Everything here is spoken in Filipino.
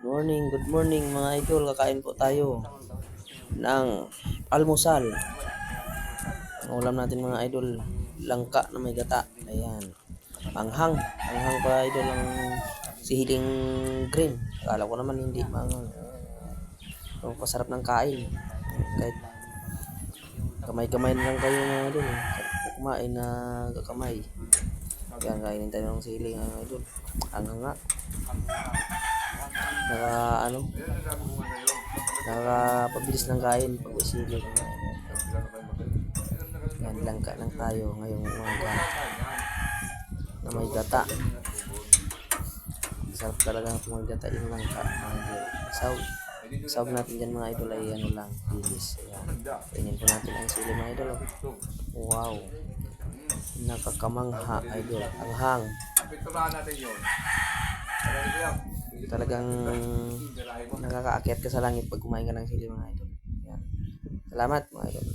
Good morning mga idol. Kakain po tayo ng almusal. Ang ulam natin mga idol, langka na may gata. Ayan. Anghang pa idol ang sihiling green. Akala ko naman hindi manghang. Ang pasarap ng kain. Kahit kamay-kamay na lang kayo mga idol. Kumain na kakamay. Yan, kainin tayo ng sihiling mga idol. Anghang nga. Nakapabilis ng kain pag isilig. Yan, langka lang tayo ngayong umaga na may gata. Sarap talaga ng may gata yung langka. Sawag natin dyan mga idol ay ano lang, bilis. Ayan. Tingnan po natin ang sili mga idol. Wow, nakakamangha idol. Anghang. Talagang nakakaakyat ka sa langit pag kumain ka ng sili mga idol. Yan. Salamat mga idol.